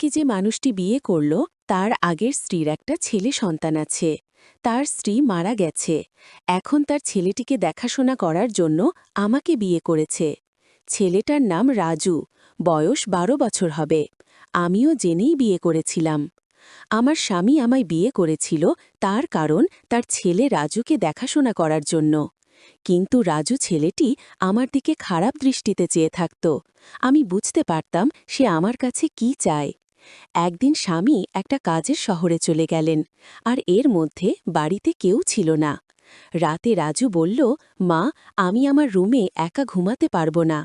কি যে মানুষটি বিয়ে করল তার আগের স্ত্রীর একটা ছেলে সন্তান আছে। তার স্ত্রী মারা গেছে। এখন তার ছেলেটিকে দেখাশোনা করার জন্য আমাকে বিয়ে করেছে। ছেলেটার নাম রাজু, বয়স ১২ বছর হবে। আমিও জেনেই বিয়ে করেছিলাম। আমার স্বামী আমায় বিয়ে করেছিল তার কারণ তার ছেলে রাজুকে দেখাশোনা করার জন্য। কিন্তু রাজু ছেলেটি আমার দিকে খারাপ দৃষ্টিতে চেয়ে থাকত। আমি বুঝতে পারতাম সে আমার কাছে কি চায়। একদিন স্বামী একটা কাজের শহরে চলে গেলেন, আর এর মধ্যে বাড়িতে কেউ ছিল না। রাতে রাজু বলল, মা, আমি আমার রুমে একা ঘুমাতে পারব না।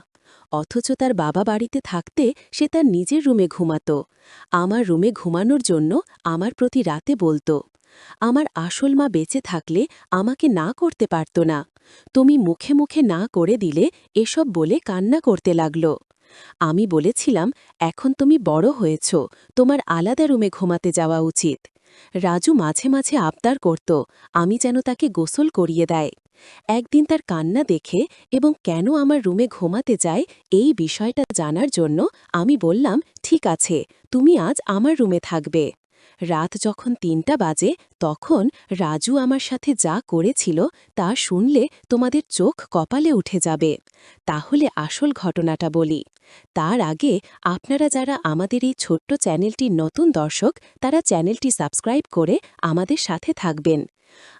অথচ তার বাবা বাড়িতে থাকতে সে তার নিজের রুমে ঘুমাত। আমার রুমে ঘুমানোর জন্য আমার প্রতি রাতে বলতো। আমার আসল মা বেঁচে থাকলে আমাকে না করতে পারত না। তুমি মুখে মুখে না করে দিলে এসব বলে কান্না করতে লাগল। আমি বলেছিলাম, এখন তুমি বড় হয়েছ, তোমার আলাদা রুমে ঘুমাতে যাওয়া উচিত। রাজু মাঝে মাঝে আবদার করত আমি যেন তাকে গোসল করিয়ে দেয়। একদিন তার কান্না দেখে এবং কেন আমার রুমে ঘুমাতে যায় এই বিষয়টা জানার জন্য আমি বললাম, ঠিক আছে, তুমি আজ আমার রুমে থাকবে। রাত যখন ৩টা বাজে তখন রাজু আমার সাথে যা করেছিল তা শুনলে তোমাদের চোখ কপালে উঠে যাবে। তাহলে আসল ঘটনাটা বলি। তার আগে আপনারা যারা আমাদের এই ছোট্ট চ্যানেলটির নতুন দর্শক, তারা চ্যানেলটি সাবস্ক্রাইব করে আমাদের সাথে থাকবেন।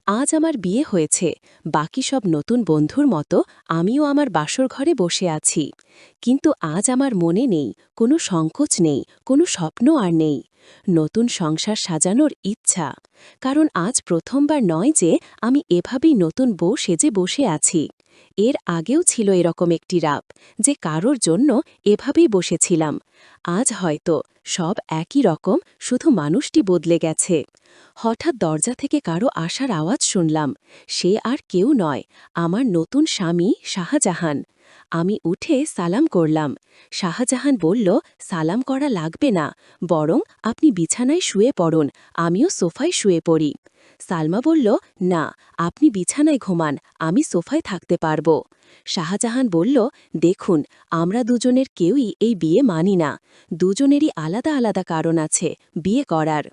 আজ আমার বিয়ে হয়েছে, বাকি সব নতুন বন্ধুর মতো আমিও আমার বাসর ঘরে বসে আছি। কিন্তু আজ আমার মনে নেই, কোনো সংকোচ নেই, কোনো স্বপ্ন আর নেই। নতুন সংসার সাজানোর ইচ্ছা। কারণ আজ প্রথমবার নয় যে আমি এভাবেই নতুন বউ সেজে বসে আছি। এর আগেও ছিল এরকম একটি রাত, যে কারোর জন্য এভাবেই বসেছিলাম। আজ হয়তো সব একই রকম, শুধু মানুষটি বদলে গেছে। হঠাৎ দরজা থেকে কারো আসার আওয়াজ শুনলাম। সে আর কেউ নয়, আমার নতুন স্বামী শাহজাহান। আমি উঠে সালাম করলাম। শাহজাহান বলল, সালাম করা লাগবে না, বরং আপনি বিছানায় শুয়ে পড়ুন, আমিও সোফায় শুয়ে পড়ি। সালমা বলল, না, আপনি বিছানায় ঘুমান, আমি সোফায় থাকতে পারব। শাহজাহান বলল, দেখুন, আমরা দুজনের কেউই এই বিয়ে মানি না। দুজনেরই আলাদা আলাদা কারণ আছে বিয়ে করার।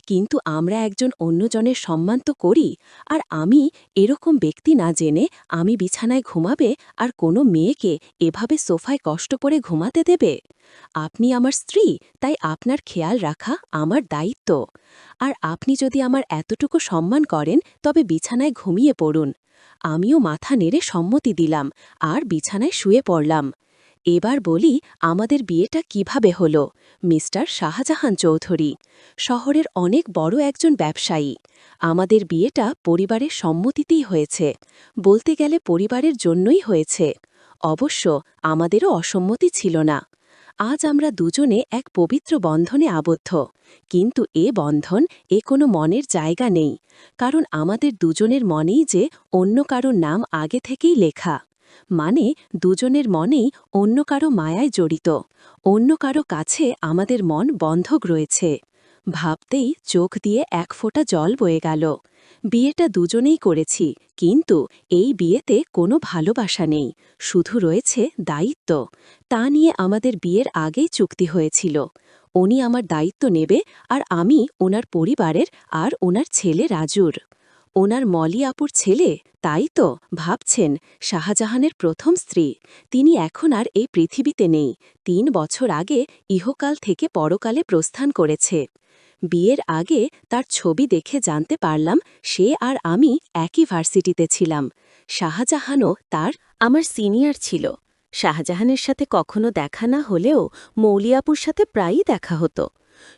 কিন্তু আমরা একজন অন্যজনের সম্মান তো করি। আর আমি এরকম ব্যক্তি না জেনে আমি বিছানায় ঘুমাবে আর কোনো মেয়েকে এভাবে সোফায় কষ্ট করে ঘুমাতে দেবে? আপনি আমার স্ত্রী, তাই আপনার খেয়াল রাখা আমার দায়িত্ব। আর আপনি যদি আমার এতটুকু সম্মান করেন তবে বিছানায় ঘুমিয়ে পড়ুন। আমিও মাথা নেড়ে সম্মতি দিলাম আর বিছানায় শুয়ে পড়লাম। এবার বলি আমাদের বিয়েটা কিভাবে হলো। মিস্টার শাহজাহান চৌধুরী শহরের অনেক বড় একজন ব্যবসায়ী। আমাদের বিয়েটা পরিবারের সম্মতিতেই হয়েছে। বলতে গেলে পরিবারের জন্যই হয়েছে। অবশ্য আমাদেরও অসম্মতি ছিল না। আজ আমরা দুজনে এক পবিত্র বন্ধনে আবদ্ধ। কিন্তু এ বন্ধন কোনো মনের জায়গা নেই। কারণ আমাদের দুজনের মনেই যে অন্য কারো নাম আগে থেকেই লেখা। মানে দুজনের মনেই অন্য কারো মায়ায় জড়িত। অন্য কারো কাছে আমাদের মন বন্ধক রয়েছে। ভাবতেই চোখ দিয়ে এক ফোঁটা জল বয়ে গেল। বিয়েটা দুজনেই করেছি, কিন্তু এই বিয়েতে কোনো ভালোবাসা নেই, শুধু রয়েছে দায়িত্ব। তা নিয়ে আমাদের বিয়ের আগেই চুক্তি হয়েছিল। উনি আমার দায়িত্ব নেবে, আর আমি ওনার পরিবারের আর ওনার ছেলে রাজুর। ওনার মলি আপুর ছেলে, তাই তো ভাবছেন, শাহজাহানের প্রথম স্ত্রী। তিনি এখন আর এই পৃথিবীতে নেই। ৩ বছর আগে ইহকাল থেকে পরকালে প্রস্থান করেছে। বিয়ের আগে তার ছবি দেখে জানতে পারলাম সে আর আমি একই ভার্সিটিতে ছিলাম। শাহজাহানও আমার সিনিয়র ছিল। শাহজাহানের সাথে কখনো দেখা না হলেও মৌলিয়াপুর সাথে প্রায়ই দেখা হতো।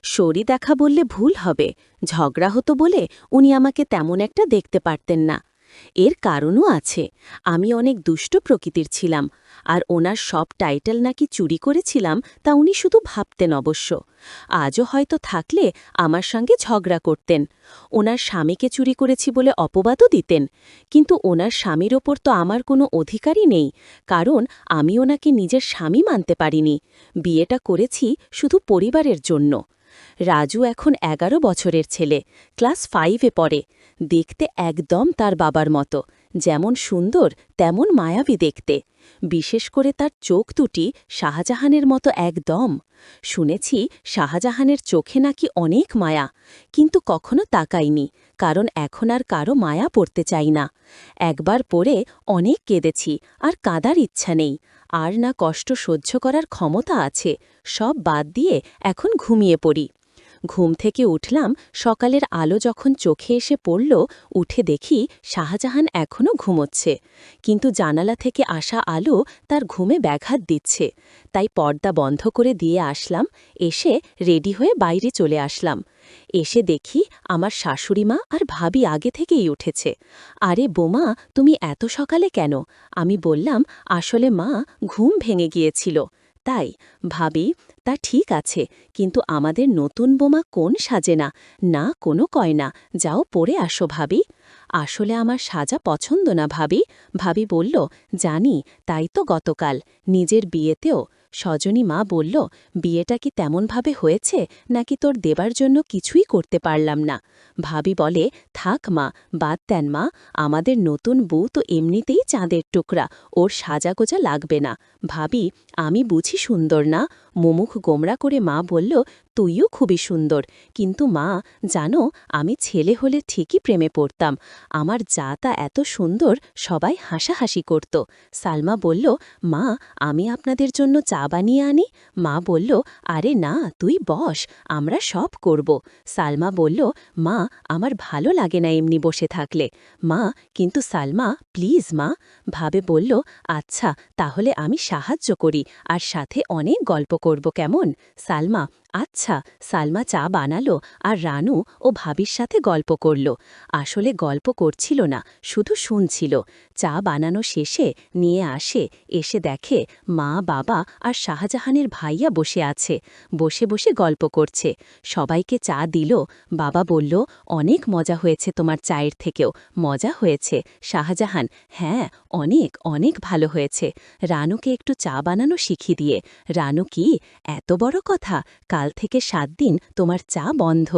শরী দেখা বললে ভুল হবে, ঝগড়া হতো বলে উনি আমাকে তেমন একটা দেখতে পারতেন না। এর কারণও আছে, আমি অনেক দুষ্ট প্রকৃতির ছিলাম। আর ওনার সব টাইটেল নাকি চুরি করেছিলাম তা উনি শুধু ভাবতেন অবশ্য। আজও হয়তো থাকলে আমার সঙ্গে ঝগড়া করতেন। ওনার স্বামীকে চুরি করেছি বলে অপবাদও দিতেন। কিন্তু ওনার স্বামীর ওপর তো আমার কোনো অধিকারই নেই, কারণ আমি ওনাকে নিজের স্বামী মানতে পারিনি। বিয়েটা করেছি শুধু পরিবারের জন্য। রাজু এখন ১১ বছরের ছেলে, ক্লাস 5-এ পড়ে। দেখতে একদম তার বাবার মতো, যেমন সুন্দর তেমন মায়াবী দেখতে, বিশেষ করে তার চোখ দুটি শাহজাহানের মতো একদম। শুনেছি শাহজাহানের চোখে নাকি অনেক মায়া, কিন্তু কখনো তাকাইনি, কারণ এখন আর কারো মায়া পড়তে চাই না। একবার পড়ে অনেক কেঁদেছি, আর কাঁদার ইচ্ছা নেই, আর না কষ্ট সহ্য করার ক্ষমতা আছে। সব বাদ দিয়ে এখন ঘুমিয়ে পড়ি। ঘুম থেকে উঠলাম, সকালের আলো যখন চোখে এসে পড়ল, উঠে দেখি শাহজাহান এখনও ঘুমোচ্ছে, কিন্তু জানালা থেকে আসা আলো তার ঘুমে ব্যাঘাত দিচ্ছে। তাই পর্দা বন্ধ করে দিয়ে আসলাম, এসে রেডি হয়ে বাইরে চলে আসলাম। এসে দেখি আমার শাশুড়িমা আর ভাবি আগে থেকেই উঠেছে। আরে বোমা, তুমি এত সকালে কেন? আমি বললাম, আসলে মা, ঘুম ভেঙে গিয়েছিল। তাই? ভাবি, তা ঠিক আছে, কিন্তু আমাদের নতুন বোমা কোন সাজে না, না কোনো কয়না, যাও পরে আসো ভাবি। আসলে আমার সাজা পছন্দ না ভাবি। ভাবি বলল, জানি, তাই তো গতকাল নিজের বিয়েতেও। সজনী মা বলল, বিয়েটা কি তেমনভাবে হয়েছে, নাকি তোর দেবার জন্য কিছুই করতে পারলাম না? ভাবি বলে, থাক মা, বাদ দেন মা, আমাদের নতুন বউ তো এমনিতেই চাঁদের টুকরা, ওর সাজাগোজা লাগবে না। ভাবি, আমি বুঝি সুন্দর না? মুখ গোমরা করে মা বলল, তুইও খুবই সুন্দর, কিন্তু মা, জানো, আমি ছেলে হলে ঠিকই প্রেমে পড়তাম। আমার জাতা এত সুন্দর, সবাই হাসাহাসি করত। সালমা বলল, মা, আমি আপনাদের জন্য চা বানিয়ে আনি? মা বলল, আরে না, তুই বস, আমরা সব করব। সালমা বলল, মা, আমার ভালো লাগে না এমনি বসে থাকলে। মা, কিন্তু সালমা, প্লিজ মা। ভাবে বলল, আচ্ছা, তাহলে আমি সাহায্য করি, আর সাথে অনেক গল্প করব কেমন? সালমা, আচ্ছা। সালমা চা বানালো, আর রানু ও ভাবির সাথে গল্প করল। আসলে গল্প করছিল না, শুধু শুনছিল। চা বানানো শেষে নিয়ে আসে, এসে দেখে মা, বাবা আর শাহজাহানের ভাইয়া বসে আছে, বসে বসে গল্প করছে। সবাইকে চা দিল। বাবা বলল, অনেক মজা হয়েছে তোমার চায়ের থেকেও, মজা হয়েছে। শাহজাহান, হ্যাঁ, অনেক অনেক ভালো হয়েছে। রানুকে একটু চা বানানো শিখিয়ে দিয়ে। রানু, কি এত বড় কথা, কাল থেকে 7 দিন তোমার চা বন্ধ।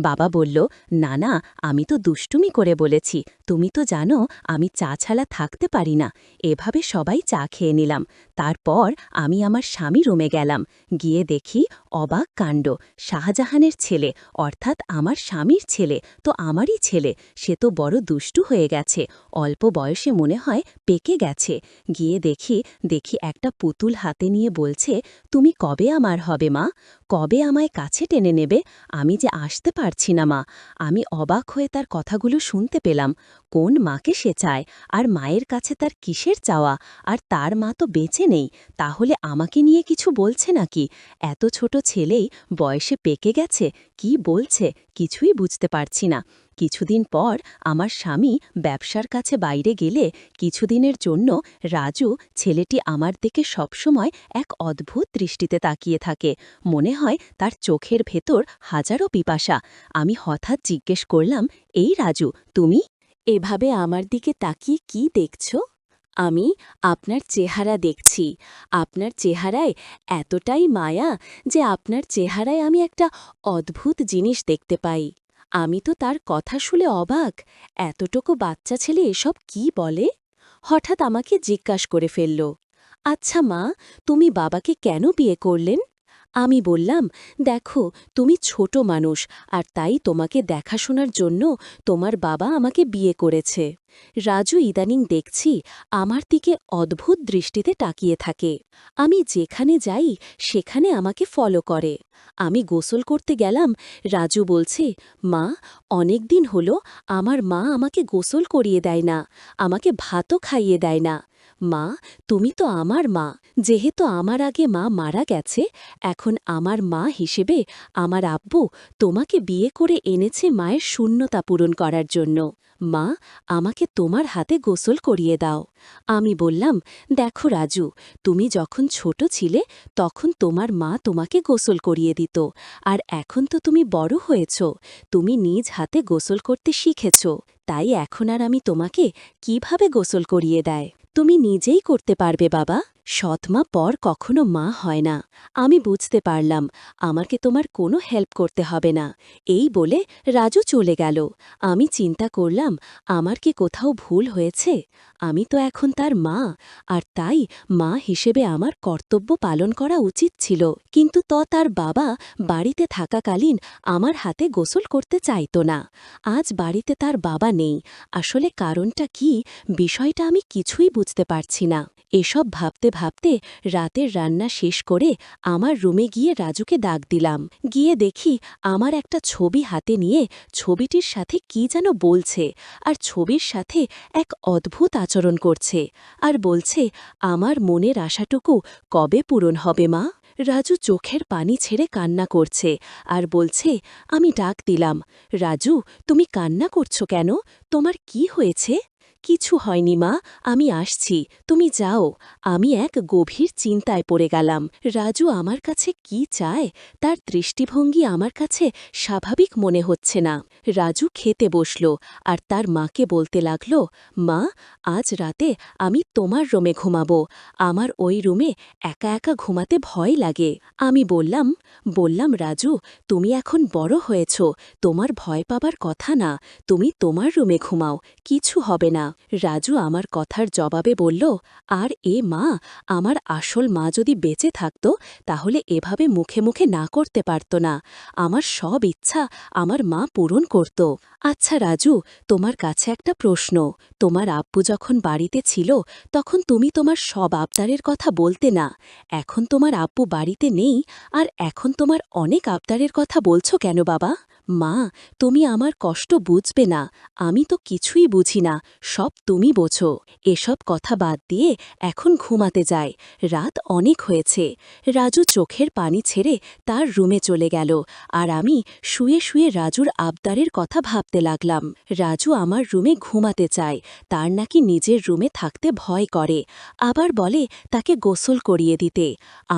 বাবা বলল, না না, আমি তো দুষ্টুমি করে বলেছি, তুমি তো জানো আমি চা ছাড়া থাকতে পারি না। এভাবে সবাই চা খেয়ে নিলাম। তারপর আমি আমার স্বামী রুমে গেলাম, গিয়ে দেখি অবাক কাণ্ড। শাহজাহানের ছেলে, অর্থাৎ আমার স্বামীর ছেলে তো আমারই ছেলে, সে তো বড় দুষ্টু হয়ে গেছে, অল্প বয়সে মনে হয় পেকে গেছে। গিয়ে দেখি একটা পুতুল হাতে নিয়ে বলছে, তুমি কবে আমার হবে মা? কবে আমায় কাছে টেনে নেবে? আমি যে আসতে পারছি না মা। আমি অবাক হয়ে তার কথাগুলো শুনতে পেলাম। কোন মাকে সে চায়, আর মায়ের কাছে তার কিসের চাওয়া? আর তার মা তো বেঁচে নেই, তাহলে আমাকে নিয়ে কিছু বলছে নাকি? এত ছোট ছেলেই বয়সে পেকে গেছে, কি বলছে কিছুই বুঝতে পারছি না। কিছুদিন পর আমার স্বামী ব্যবসার কাছে বাইরে গেলে কিছুদিনের জন্য রাজু ছেলেটি আমার দিকে সবসময় এক অদ্ভুত দৃষ্টিতে তাকিয়ে থাকে, মনে হয় তার চোখের ভেতর হাজারো পিপাসা। আমি হঠাৎ জিজ্ঞেস করলাম, এই রাজু, তুমি এভাবে আমার দিকে তাকিয়ে কি দেখছ? আমি আপনার চেহারা দেখছি। আপনার চেহারায় এতটাই মায়া যে আপনার চেহারায় আমি একটা অদ্ভুত জিনিস দেখতে পাই। আমি তো তার কথা শুনে অবাক, এতটুকু বাচ্চা ছেলে এসব কি বলে? হঠাৎ আমাকে জিজ্ঞাসা করে ফেলল, আচ্ছা মা, তুমি বাবাকে কেন বিয়ে করলেন? আমি বললাম, দেখো, তুমি ছোট মানুষ, আর তাই তোমাকে দেখাশোনার জন্য তোমার বাবা আমাকে বিয়ে করেছে। রাজু ইদানিং দেখছি আমার দিকে অদ্ভুত দৃষ্টিতে তাকিয়ে থাকে। আমি যেখানে যাই সেখানে আমাকে ফলো করে। আমি গোসল করতে গেলাম, রাজু বলছে, মা, অনেক দিন হলো আমার মা আমাকে গোসল করিয়ে দেয় না, আমাকে ভাতও খাইয়ে দেয় না। মা, তুমি তো আমার মা, যেহেতু আমার আগে মা মারা গেছে, এখন আমার মা হিসেবে আমার আব্বু তোমাকে বিয়ে করে এনেছে মায়ের শূন্যতা পূরণ করার জন্য। মা, আমাকে তোমার হাতে গোসল করিয়ে দাও। আমি বললাম, দেখো রাজু, তুমি যখন ছোট ছিলে তখন তোমার মা তোমাকে গোসল করিয়ে দিত, আর এখন তো তুমি বড় হয়েছ, তুমি নিজ হাতে গোসল করতে শিখেছ, তাই এখন আর আমি তোমাকে কিভাবে গোসল করিয়ে দেয়, তুমি নিজেই করতে পারবে বাবা। সৎমা পর কখনো মা হয় না। আমি বুঝতে পারলাম আমাকে তোমার কোনো হেল্প করতে হবে না। এই বলে রাজু চলে গেল। আমি চিন্তা করলাম আমার কি কোথাও ভুল হয়েছে? আমি তো এখন তার মা, আর তাই মা হিসেবে আমার কর্তব্য পালন করা উচিত ছিল। কিন্তু তার বাবা বাড়িতে থাকাকালীন আমার হাতে গোসল করতে চাইত না। আজ বাড়িতে তার বাবা নেই। আসলে কারণটা কি, বিষয়টা আমি কিছুই বুঝতে পারছি না। এসব ভাবতে ভাবতে রাতের রান্না শেষ করে আমার রুমে গিয়ে রাজুকে ডাক দিলাম। গিয়ে দেখি আমার একটা ছবি হাতে নিয়ে ছবিটির সাথে কি যেন বলছে, আর ছবির সাথে এক অদ্ভুত আচরণ করছে, আর বলছে, আমার মনের আশাটুকু কবে পূরণ হবে মা? রাজু চোখের পানি ছেড়ে কান্না করছে আর বলছে, আমি ডাক দিলাম, রাজু তুমি কান্না করছো কেন? তোমার কি হয়েছে? কিছু হয়নি মা, আমি আসছি, তুমি যাও। আমি এক গভীর চিন্তায় পড়ে গেলাম। রাজু আমার কাছে কি চায় তার দৃষ্টিভঙ্গি আমার কাছে স্বাভাবিক মনে হচ্ছে না। রাজু খেতে বসল আর তার মাকে বলতে লাগল, মা, আজ রাতে আমি তোমার রুমে ঘুমাবো। আমার ওই রুমে একা একা ঘুমাতে ভয় লাগে। আমি বললাম রাজু, তুমি এখন বড় হয়েছ, তোমার ভয় পাবার কথা না, তুমি তোমার রুমে ঘুমাও, কিছু হবে না। রাজু আমার কথার জবাবে বলল, আর মা, আমার আসল মা যদি বেঁচে থাকত তাহলে এভাবে মুখে মুখে না করতে পারত না। আমার সব ইচ্ছা আমার মা পূরণ করত। আচ্ছা রাজু, তোমার কাছে একটা প্রশ্ন। তোমার আব্বু যখন বাড়িতে ছিল তখন তুমি তোমার সব আবদারের কথা বলতে না। এখন তোমার আব্বু বাড়িতে নেই, আর এখন তোমার অনেক আবদারের কথা বলছো কেন বাবা? মা, তুমি আমার কষ্ট বুঝবে না, আমি তো কিছুই বুঝি না, সব তুমি বোঝো। এসব কথা বাদ দিয়ে এখন ঘুমাতে যায়, রাত অনেক হয়েছে। রাজু চোখের পানি ছেড়ে তার রুমে চলে গেল, আর আমি শুয়ে শুয়ে রাজুর আবদারের কথা ভাবতে লাগলাম। রাজু আমার রুমে ঘুমাতে চায়, তার নাকি নিজের রুমে থাকতে ভয় করে, আবার বলে তাকে গোসল করিয়ে দিতে।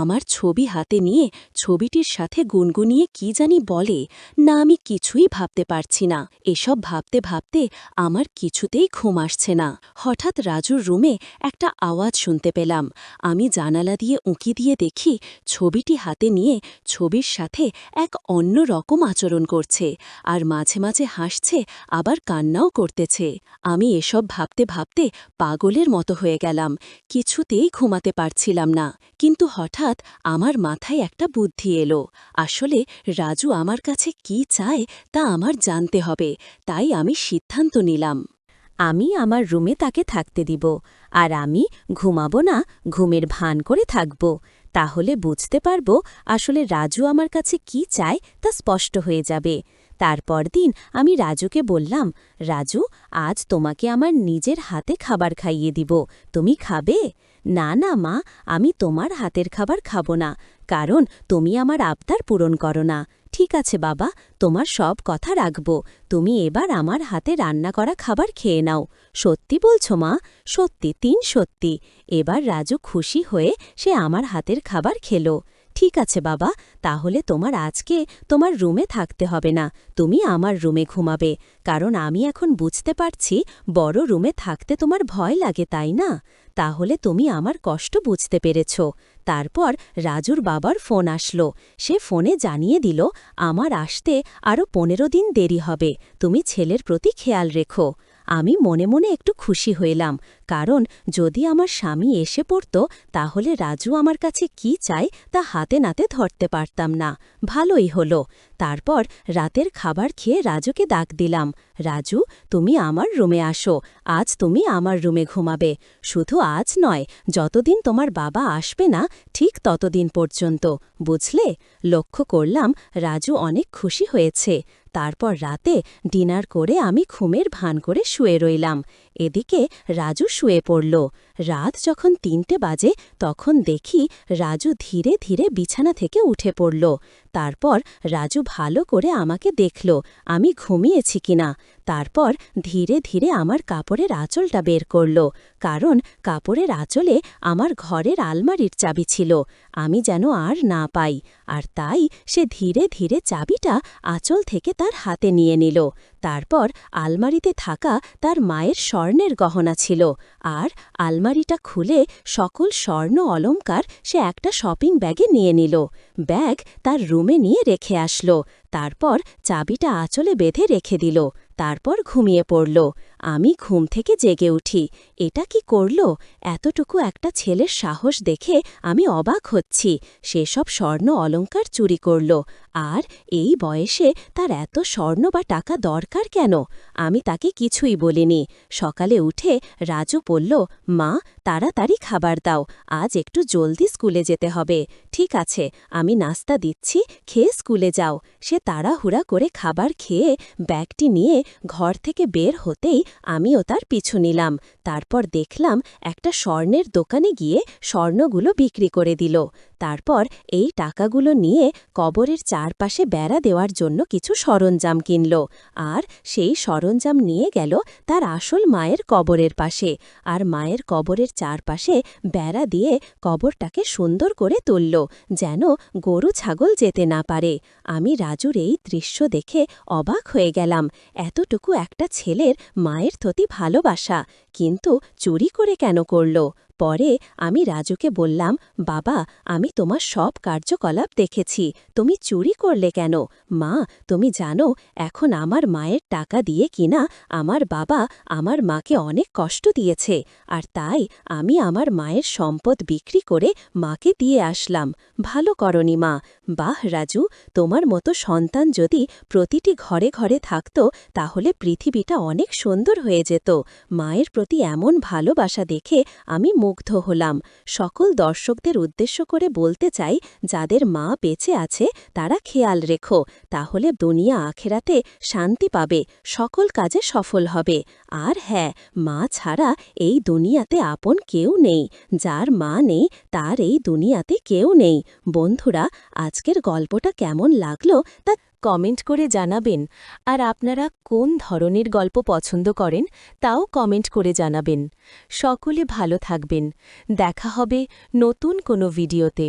আমার ছবি হাতে নিয়ে ছবিটির সাথে গুনগুনিয়ে কি জানি বলে, না আমি কিছুই ভাবতে পারছি না। এসব ভাবতে ভাবতে আমার কিছুতেই ঘুম আসছে না। হঠাৎ রাজুর রুমে একটা আওয়াজ শুনতে পেলাম। আমি জানালা দিয়ে উঁকি দিয়ে দেখি ছবিটি হাতে নিয়ে ছবির সাথে এক অন্য রকম আচরণ করছে, আর মাঝে মাঝে হাসছে, আবার কান্নাও করতেছে। আমি এসব ভাবতে ভাবতে পাগলের মতো হয়ে গেলাম, কিছুতেই ঘুমাতে পারছিলাম না। কিন্তু হঠাৎ আমার মাথায় একটা বুদ্ধি এলো। আসলে রাজু আমার কাছে কি চায় তা আমার জানতে হবে, তাই আমি সিদ্ধান্ত নিলাম আমি আমার রুমে তাকে থাকতে দিব, আর আমি ঘুমাবো না, ঘুমের ভান করে থাকব। তাহলে বুঝতে পারব আসলে রাজু আমার কাছে কি চায় তা স্পষ্ট হয়ে যাবে। তারপর দিন আমি রাজুকে বললাম, রাজু, আজ তোমাকে আমার নিজের হাতে খাবার খাইয়ে দিব, তুমি খাবে? না না মা, আমি তোমার হাতের খাবার খাবো না, কারণ তুমি আমার আবদার পূরণ করো না। ঠিক আছে বাবা, তোমার সব কথা রাখব, তুমি এবার আমার হাতে রান্না করা খাবার খেয়ে নাও। সত্যি বলছো মা? সত্যি, ৩ সত্যি। এবার রাজু খুশি হয়ে সে আমার হাতের খাবার খেলো। ঠিক আছে বাবা, তাহলে তোমার আজকে তোমার রুমে থাকতে হবে না, তুমি আমার রুমে ঘুমাবে, কারণ আমি এখন বুঝতে পারছি বড় রুমে থাকতে তোমার ভয় লাগে, তাই না? তাহলে তুমি আমার কষ্ট বুঝতে পেরেছ। তারপর রাজুর বাবার ফোন আসলো। সে ফোনে জানিয়ে দিল, আমার আসতে আরও ১৫ দিন দেরি হবে, তুমি ছেলের প্রতি খেয়াল রেখো। আমি মনে মনে একটু খুশি হইলাম, কারণ যদি আমার স্বামী এসে পড়ত তাহলে রাজু আমার কাছে কি চায় তা হাতে নাতে ধরতে পারতাম না। ভালোই হলো। তারপর রাতের খাবার খেয়ে রাজুকে ডাক দিলাম, রাজু, তুমি আমার রুমে আসো, আজ তুমি আমার রুমে ঘুমাবে। শুধু আজ নয়, যতদিন তোমার বাবা আসবে না ঠিক ততদিন পর্যন্ত, বুঝলে? লক্ষ্য করলাম রাজু অনেক খুশি হয়েছে। তারপর রাতে ডিনার করে আমি ঘুমের ভান করে শুয়ে রইলাম। এদিকে রাজু শুয়ে পড়ল। রাত যখন ৩টে বাজে তখন দেখি রাজু ধীরে ধীরে বিছানা থেকে উঠে পড়ল। তারপর রাজু ভালো করে আমাকে দেখল আমি ঘুমিয়েছি কিনা। তারপর ধীরে ধীরে আমার কাপড়ের আঁচলটা বের করল, কারণ কাপড়ের আঁচলে আমার ঘরের আলমারির চাবি ছিল, আমি যেন আর না পাই। আর তাই সে ধীরে ধীরে চাবিটা আঁচল থেকে তার হাতে নিয়ে নিল। তারপর আলমারিতে থাকা তার মায়ের স্বর্ণের গহনা ছিল, আর আলমারি আলমারিটা খুলে সকল স্বর্ণ অলংকার সে একটা শপিং ব্যাগে নিয়ে নিল। ব্যাগ তার রুমে নিয়ে রেখে আসলো। তারপর চাবিটা আঁচলে বেঁধে রেখে দিল। তারপর ঘুমিয়ে পড়ল। আমি ঘুম থেকে জেগে উঠি। এটা কি করল? এতটুকু একটা ছেলের সাহস দেখে আমি অবাক হচ্ছি। সেসব স্বর্ণ অলংকার চুরি করল। আর এই বয়সে তার এত স্বর্ণ বা টাকা দরকার কেন? আমি তাকে কিছুই বলিনি। সকালে উঠে রাজু বলল, মা, তাড়াতাড়ি খাবার দাও, আজ একটু জলদি স্কুলে যেতে হবে। ঠিক আছে, আমি নাস্তা দিচ্ছি, খেয়ে স্কুলে যাও। সে তাড়াহুড়া করে খাবার খেয়ে ব্যাগটি নিয়ে ঘর থেকে বের হতেই আমিও তার পিছু নিলাম। তারপর দেখলাম একটা স্বর্ণের দোকানে গিয়ে স্বর্ণগুলো বিক্রি করে দিল। তারপর এই টাকাগুলো নিয়ে কবরের চারপাশে বেড়া দেওয়ার জন্য কিছু সরঞ্জাম কিনল। আর সেই সরঞ্জাম নিয়ে গেল তার আসল মায়ের কবরের পাশে। আর মায়ের কবরের চারপাশে বেড়া দিয়ে কবরটাকে সুন্দর করে তুলল, যেন গরু ছাগল যেতে না পারে। আমি রাজুর এই দৃশ্য দেখে অবাক হয়ে গেলাম। এতটুকু একটা ছেলের মায়ের প্রতি ভালোবাসা, কিন্তু চুরি করে কেন করল? পরে আমি রাজুকে বললাম, বাবা, আমি তোমার সব কার্যকলাপ দেখেছি, তুমি চুরি করলে কেন? মা, তুমি জানো এখন আমার মায়ের টাকা দিয়ে কিনা আমার বাবা আমার মাকে অনেক কষ্ট দিয়েছে, আর তাই আমি আমার মায়ের সম্পদ বিক্রি করে মাকে দিয়ে আসলাম। ভালো করনি মা। বাহ রাজু, তোমার মতো সন্তান যদি প্রতিটি ঘরে ঘরে থাকত তাহলে পৃথিবীটা অনেক সুন্দর হয়ে যেত। মায়ের প্রতি এমন ভালোবাসা দেখে আমি মুগ্ধ হলাম। সকল দর্শকদের উদ্দেশ্য করে বলতে চাই, যাদের মা বেঁচে আছে তারা খেয়াল রেখো, তাহলে দুনিয়া আখেরাতে শান্তি পাবে, সকল কাজে সফল হবে। আর হ্যাঁ, মা ছাড়া এই দুনিয়াতে আপন কেউ নেই। যার মা নেই তার এই দুনিয়াতে কেউ নেই। বন্ধুরা, আজকের গল্পটা কেমন লাগলো তা কমেন্ট করে জানাবেন। আর আপনারা কোন ধরনের গল্প পছন্দ করেন তাও কমেন্ট করে জানাবেন। সকলে ভালো থাকবেন। দেখা হবে নতুন কোনো ভিডিওতে।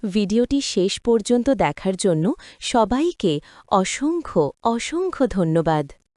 ভিডিওটি শেষ পর্যন্ত দেখার জন্য সবাইকে অসংখ্য অসংখ্য ধন্যবাদ।